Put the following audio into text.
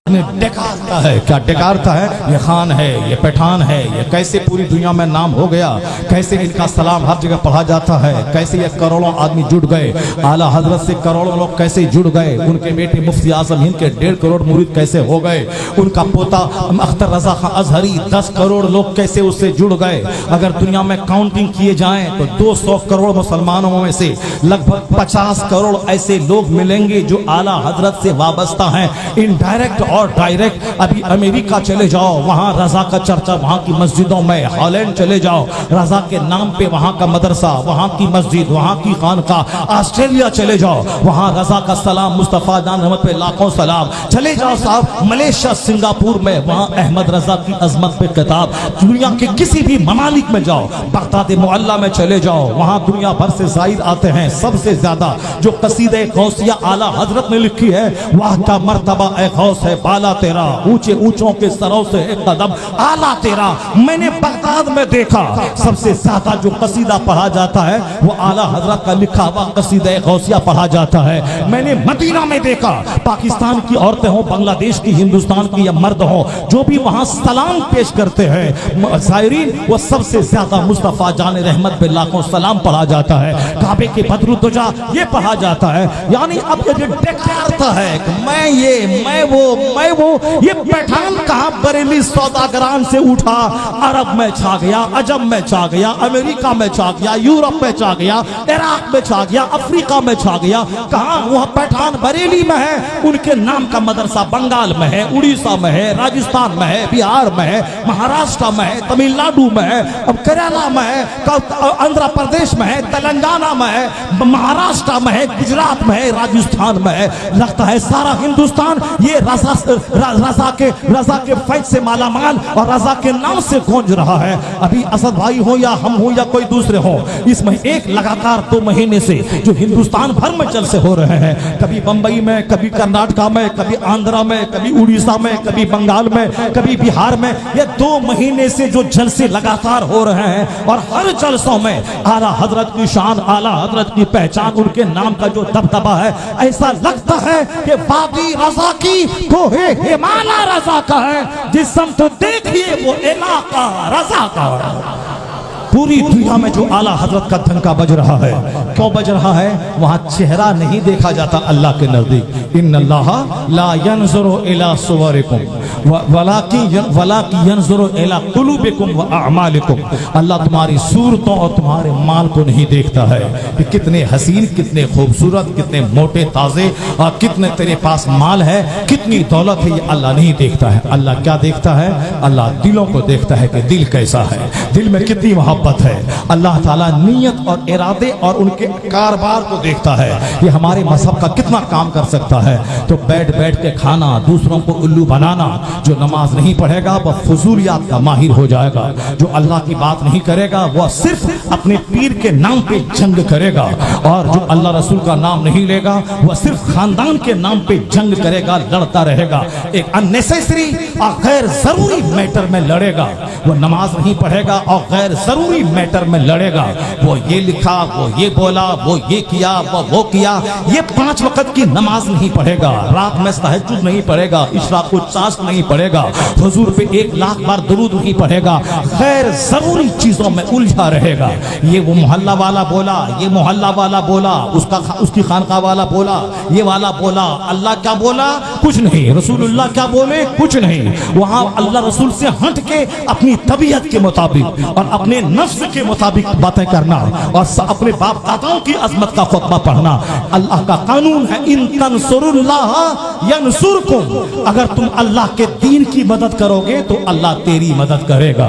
डेकारता है, क्या डेकारता है? ये खान है, ये पठान है, ये कैसे पूरी दुनिया में नाम हो गया, कैसे इनका सलाम हर जगह पढ़ा जाता है, कैसे ये करोड़ों आदमी जुड़ गए, आला हजरत से करोड़ों लोग कैसे जुड़ गए, उनके बेटे मुफ्ती आजम हिंद के 1.5 करोड़ मुरीद कैसे हो गए, उनका पोता अख्तर रजा खां अजहरी 10 करोड़ लोग कैसे उससे जुड़ गए। अगर दुनिया में काउंटिंग किए जाएं तो 200 करोड़ मुसलमानों में से लगभग 50 करोड़ ऐसे लोग मिलेंगे जो आला हजरत से वाबस्ता हैं, इनडायरेक्ट और डायरेक्ट। अभी अमेरिका चले जाओ, वहां रजा का चर्चा, वहां की मस्जिदों में। हॉलैंड चले जाओ, रजा के नाम पे वहां का मदरसा, वहां की मस्जिद, वहां की खानकाह। ऑस्ट्रेलिया चले जाओ, वहां रजा का सलाम, मुस्तफा जान रहमत पे लाखों सलाम। चले जाओ साहब मलेशिया, सिंगापुर में, वहां अहमद रजा की अजमत पे किताब। दुनिया के किसी भी ममालिक में जाओ, बगदाद मोहल्ला में चले जाओ, वहां दुनिया भर से जाहिर आते हैं। सबसे ज्यादा जो कसीदे गौसिया आला हजरत ने लिखी है, वाह का मर्तबा ए गौस है बाला तेरा, ऊंचे ऊंचों के सरों से एक कदम आला तेरा। मैंने बगदाद में देखा सबसे ज्यादा जो कसीदा पढ़ा जाता है वो आला हजरत का लिखा हुआ कसीदा गौसिया पढ़ा जाता है। मैंने मदीना में देखा, पाकिस्तान की औरतें हो, बांग्लादेश की, हिंदुस्तान की या मर्द हो, जो भी वहां सलाम पेश करते हैं ज़ायरीन, वो सबसे ज्यादा मुस्तफा जान रहमत पे लाखों सलाम पढ़ा जाता है। काबे के बदरुद्दोजा ये पढ़ा जाता है। यानी अब ये डेकारता है कि मैं वो ये पठान कहां बरेली सौदागरान से उठा, अरब में छा गया, अजम में छा गया, अमेरिका में छा गया, यूरोप में छा गया, इराक में छा गया, अफ्रीका में छा गया। कहां? वह पठान बरेली में है, उनके नाम का मदरसा बंगाल में है, उड़ीसा में है, राजस्थान में है, बिहार में है, महाराष्ट्र में है, तमिलनाडु में है, अब केरला में है, आंध्र प्रदेश में है, तेलंगाना में है, महाराष्ट्र में है, गुजरात में है, राजस्थान में है। लगता है सारा हिंदुस्तान ये रजा के फैज से मालामाल और रजा के नाम से गूंज रहा है। अभी असद भाई हो या हम हो या कोई दूसरे हो, इसमें एक लगातार 2 महीने से जो हिंदुस्तान भर में जलसे हो रहे हैं, कभी बंबई में, कभी कर्नाटका में, कभी आंध्रा में, कभी उड़ीसा में, कभी बंगाल में, कभी बिहार में, ये 2 महीने से जो जलसे लगातार हो रहे हैं और हर जलसों में आला हजरत की शान, आला हजरत की पहचान, उनके नाम का जो दबदबा है, ऐसा लगता है कि वादी रजा की कोहे हिमालय रजा का है, जिस समत देखिए वो इलाका रजा का है। पूरी दुनिया में जो आला हजरत का धनका बज रहा है, क्यों बज रहा है? वहां चेहरा नहीं देखा जाता अल्लाह के नजदीक। इन्नल्लाह ला यंजुरु इला सुवरिकुम वलाकिन यंजुरु इला कुलूबिकुम व अअमालिकुम। अल्लाह तुम्हारी सूरतों और तुम्हारे माल को नहीं देखता है कि कितने हसीन, कितने खूबसूरत, कितने मोटे ताजे और कितने तेरे पास माल है, कितनी दौलत है, ये अल्लाह नहीं देखता है। अल्लाह क्या देखता है? अल्लाह दिलों को देखता है कि दिल कैसा है, दिल में कितनी मोहब्बत है। अल्लाह ताला नीयत और इरादे और उनके कारोबार को देखता है। ये हमारे मजहब का कितना काम कर सकता है। तो बैठ के खाना, दूसरों को उल्लू बनाना, जो नमाज नहीं पढ़ेगा वह फजूलियात का माहिर हो जाएगा, जो अल्लाह की बात नहीं करेगा वह सिर्फ अपने पीर के नाम पे जंग करेगा, और जो अल्लाह रसूल का नाम नहीं लेगा वह सिर्फ खानदान के नाम पे जंग करेगा, लड़ता रहेगा, एक अननेसेसरी और गैर जरूरी मैटर में लड़ेगा। वो नमाज नहीं पढ़ेगा और गैर जरूरी मैटर में लड़ेगा। वो ये लिखा, वो ये बोला, वो ये किया, वो किया। ये 5 वक्त की नमाज नहीं पढ़ेगा, रात में तहज्जुद नहीं पढ़ेगा, इशराक को चाश नहीं पढ़ेगा, हुजूर पे 1 लाख बार दुरूद नहीं पढ़ेगा, गैर जरूरी चीजों में उलझा रहेगा। ये वो मोहल्ला वाला बोला, ये मोहल्ला वाला बोला, उसकी खानका वाला बोला, ये वाला बोला। अल्लाह क्या बोला? कुछ नहीं। रसूलुल्लाह क्या बोले? कुछ नहीं। वहां अल्लाह रसूल से हट के अपनी तबीयत के मुताबिक और अपने नफ्स के मुताबिक बातें करना और अपने बाप दादाओं की अजमत का खुतबा पढ़ना अल्लाह का कानून है। इन तंसुरुल्लाह यंसुरकुम, अगर तुम अल्लाह के दीन की मदद करोगे तो अल्लाह तेरी मदद करेगा।